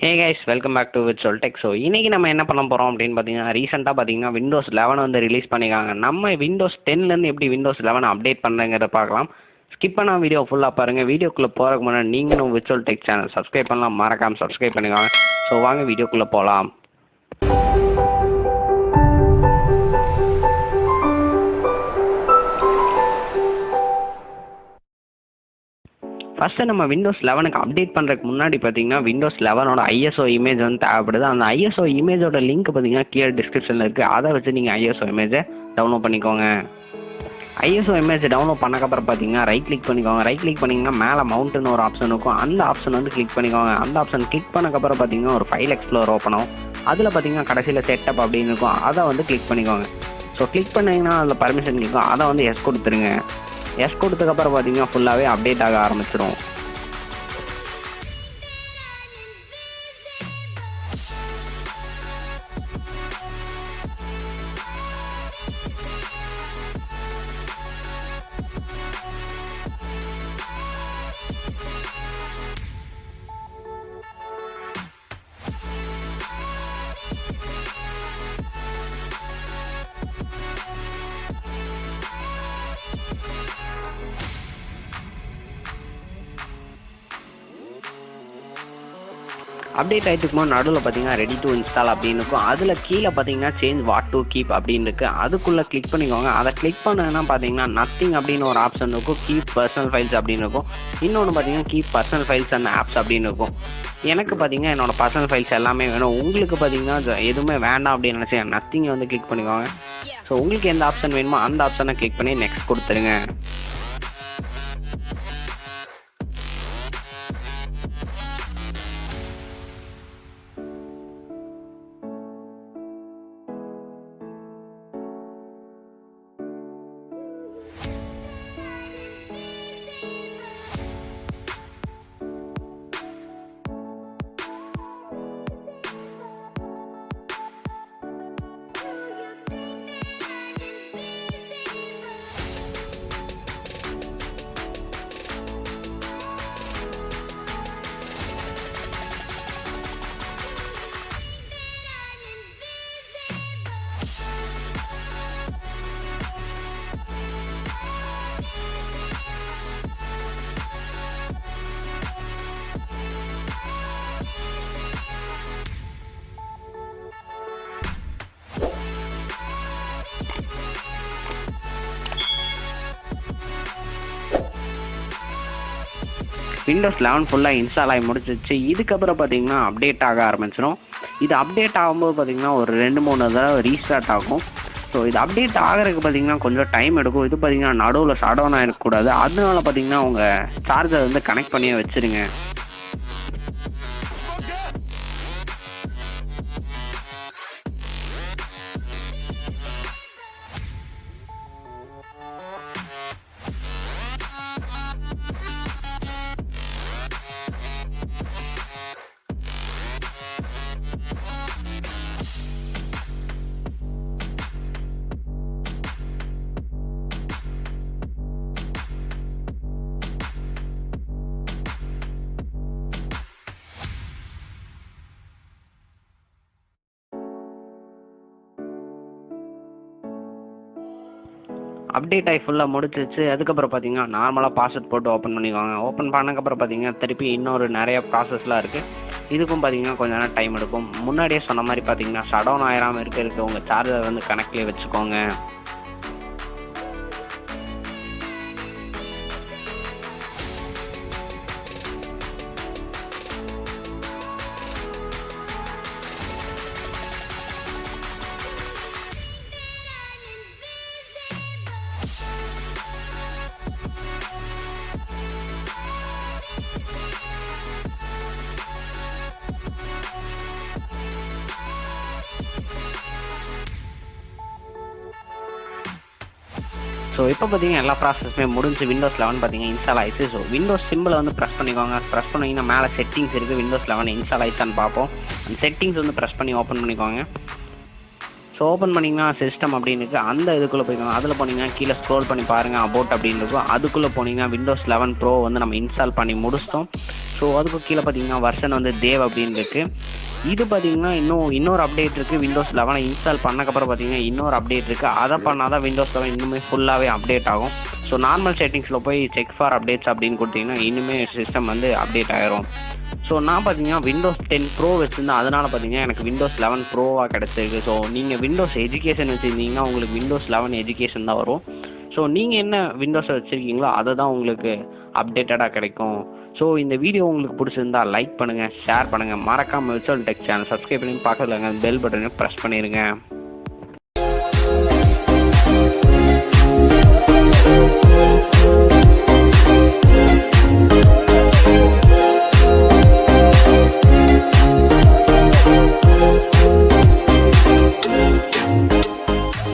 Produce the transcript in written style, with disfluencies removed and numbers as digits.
Hey guys, welcome back to with Soltech. So இன்றைக்கி நம்ம என்ன பண்ண போகிறோம் அப்படின்னு பார்த்தீங்கன்னா, ரீசெண்டாக பார்த்தீங்கன்னா விண்டோஸ் 11 வந்து ரிலீஸ் பண்ணியிருக்காங்க. நம்ம விண்டோஸ் 10லேருந்து எப்படி விண்டோஸ் 11 அப்டேட் பண்ணுறங்கிறத பார்க்கலாம். ஸ்கிப் பண்ண வீடியோ ஃபுல்லாக பாருங்கள். வீடியோக்குள்ளே போகிறதுக்கு முன்னாடி நீங்களும் வித் சொல்டெக் சேனல் சப்ஸ்கிரைப் பண்ணலாம், மறக்காமல் சப்ஸ்கிரைப் பண்ணிக்கோங்க. ஸோ வாங்க வீடியோக்குள்ளே போகலாம். ஃபஸ்ட்டு நம்ம விண்டோஸ் 11க்கு அப்டேட் பண்ணுறதுக்கு முன்னாடி பார்த்தீங்கன்னா விண்டோஸ் 11ஓட ஐஎஸ்ஓ இமேஜ் வந்து தேவைப்படுது. அந்த ஐஎஸ்ஓ இமேஜோட லிங்க் பார்த்தீங்கன்னா கீழே டிஸ்கிரிப்ஷனில் இருக்குது. அதை வச்சு நீங்கள் ஐஎஸ்ஓ இமேஜை டவுன்லோட் பண்ணிக்கோங்க. ஐஎஸ்ஓ இமேஜ் டவுன்லோட் பண்ணக்கப்புறம் பார்த்தீங்கன்னா ரைட் கிளிக் பண்ணிக்கோங்க. ரைட் கிளிக் பண்ணிங்கன்னா மேலே மவுண்ட்னு ஒரு ஆப்ஷன் இருக்கும். அந்த ஆப்ஷன் வந்து கிளிக் பண்ணிக்கோங்க. அந்த ஆப்ஷன் கிளிக் பண்ணக்கப்புறம் பார்த்தீங்கன்னா ஒரு ஃபைல் எக்ஸ்ப்ளோர் ஓப்பன் ஆகும். அதில் பார்த்தீங்கன்னா கடைசியில் செட்டப் அப்படின்னு இருக்கும். அதை வந்து கிளிக் பண்ணிக்கோங்க. ஸோ கிளிக் பண்ணிங்கன்னா அதில் பர்மிஷன் கேட்கும். அதை வந்து எஸ் கொடுத்துருங்க. எஸ் கொடுத்ததுக்கப்புறம் பார்த்தீங்கன்னா ஃபுல்லாகவே அப்டேட் ஆக ஆரம்பிச்சிடும். அப்டேட் ஆகிட்டு போது நடுவில் பார்த்தீங்கன்னா ரெடி டு இன்ஸ்டால் அப்படின்னு இருக்கும். அதில் கீழே பார்த்தீங்கன்னா சேஞ்ச் வாட் டு கீப் அப்படின்னு இருக்குது. அதுக்குள்ளே கிளிக் பண்ணிக்கோங்க. அதை கிளிக் பண்ணதுன்னா பார்த்தீங்கன்னா நத்திங் அப்படின்னு ஒரு ஆப்ஷன் இருக்கும். கீப் பர்சனல் ஃபைல்ஸ் அப்படின்னு இருக்கும். இன்னொன்று பார்த்தீங்கன்னா keep personal files and apps அப்படின்னு இருக்கும். எனக்கு பார்த்தீங்கன்னா என்னோடய பர்சனல் ஃபைல்ஸ் எல்லாமே வேணும். உங்களுக்கு பார்த்தீங்கன்னா எதுவுமே வேண்டாம் அப்படின்னு நினச்சி நத்திங்கை வந்து கிளிக் பண்ணிக்கோங்க. ஸோ உங்களுக்கு எந்த ஆப்ஷன் வேணுமோ அந்த ஆப்ஷனை கிளிக் பண்ணி நெக்ஸ்ட் கொடுத்துருங்க. விண்டோஸ் 11 ஃபுல்லாக இன்ஸ்டால் ஆகி முடிச்சிச்சு. இதுக்கப்புறம் பார்த்தீங்கன்னா அப்டேட் ஆக ஆரம்பிச்சிடும். இது அப்டேட் ஆகும்போது பார்த்தீங்கன்னா ஒரு 2-3 தடவை ரீஸ்டார்ட் ஆகும். ஸோ இது அப்டேட் ஆகிறதுக்கு பார்த்தீங்கன்னா கொஞ்சம் டைம் எடுக்கும். இது பார்த்தீங்கன்னா நடுவில் ஷட் டவுன் ஆகிடக்கூடாது. அதனால பார்த்தீங்கன்னா உங்கள் சார்ஜர் வந்து கனெக்ட் பண்ணியே வச்சுருங்க. அப்டேட் ஆகி ஃபுல்லாக முடிச்சிச்சு. அதுக்கப்புறம் பார்த்தீங்கன்னா நார்மலாக பாஸ்வேர்ட் போட்டு ஓப்பன் பண்ணிக்குவாங்க. ஓப்பன் பண்ணக்கப்புறம் பார்த்தீங்கன்னா திருப்பி இன்னொரு நிறைய ப்ராசஸ்லாம் இருக்குது. இதுக்கும் பார்த்தீங்கன்னா கொஞ்சம் நேரம் டைம் எடுக்கும். முன்னாடியே சொன்ன மாதிரி பார்த்தீங்கன்னா ஷட் டவுன் ஆயிராமல் இருக்க உங்கள் சார்ஜர் வந்து கனெக்ட்லேயே வச்சுக்கோங்க. ஸோ இப்போ பார்த்தீங்கன்னா எல்லா ப்ராசஸுமே முடிஞ்சு விண்டோஸ் 11 பார்த்தீங்கன்னா இன்ஸ்டால் ஆயிடுச்சு. ஸோ விண்டோஸ் சிம்பிளை வந்து ப்ரெஸ் பண்ணிக்கோங்க. ப்ரெஸ் பண்ணிங்கன்னா மேலே செட்டிங்ஸ் இருக்குது. விண்டோஸ் 11 இன்ஸ்டால் ஆயிடுச்சான்னு பார்ப்போம். அந்த செட்டிங்ஸ் வந்து ப்ரெஸ் பண்ணி ஓப்பன் பண்ணிக்கோங்க. ஸோ ஓப்பன் பண்ணிங்கன்னா சிஸ்டம் அப்படின்னு இருக்குது. அந்த இதுக்குள்ளே போய்க்கோங்க. அதில் போனீங்கன்னா கீழே ஸ்க்ரோல் பண்ணி பாருங்கள், அபவுட் அப்படின்னு இருக்கும். அதுக்குள்ளே போனீங்கன்னா விண்டோஸ் 11 ப்ரோ வந்து நம்ம இன்ஸ்டால் பண்ணி முடிச்சிட்டோம். ஸோ ஸோ அதுக்கு கீழே பார்த்தீங்கன்னா வெர்ஷன் வந்து தேவ் அப்படின்னு இருக்குது. இது பார்த்தீங்கன்னா இன்னொரு அப்டேட் இருக்குது. விண்டோஸ் 11 இன்ஸ்டால் பண்ணக்கப்புறம் பார்த்தீங்கன்னா இன்னொரு அப்டேட் இருக்குது. அதை பண்ணால் தான் விண்டோஸ் 11 இன்னுமே ஃபுல்லாகவே அப்டேட் ஆகும். ஸோ நார்மல் செட்டிங்ஸில் போய் செக் ஃபார் அப்டேட்ஸ் அப்படின்னு கொடுத்தீங்கன்னா இன்னுமே சிஸ்டம் வந்து அப்டேட் ஆயிரும். ஸோ நான் பார்த்தீங்கன்னா விண்டோஸ் 10 ப்ரோ வச்சுருந்தேன். அதனால் பார்த்தீங்கன்னா எனக்கு விண்டோஸ் 11 ப்ரோவாக கிடச்சிருக்கு. ஸோ நீங்கள் விண்டோஸ் எஜுகேஷன் வச்சுருந்தீங்கன்னா உங்களுக்கு விண்டோஸ் 11 எஜுகேஷன் தான் வரும். ஸோ நீங்கள் என்ன விண்டோஸை வச்சுருக்கீங்களோ அதை தான் உங்களுக்கு அப்டேட்டடாக கிடைக்கும். ஸோ இந்த வீடியோ உங்களுக்கு பிடிச்சிருந்தா லைக் பண்ணுங்கள், ஷேர் பண்ணுங்கள், மறக்காமல் விர்ச்சுவல் டெக் சேனல் சப்ஸ்கிரைப் பண்ணி பக்கத்தில் பெல் பட்டனை ப்ரெஸ் பண்ணிடுங்க.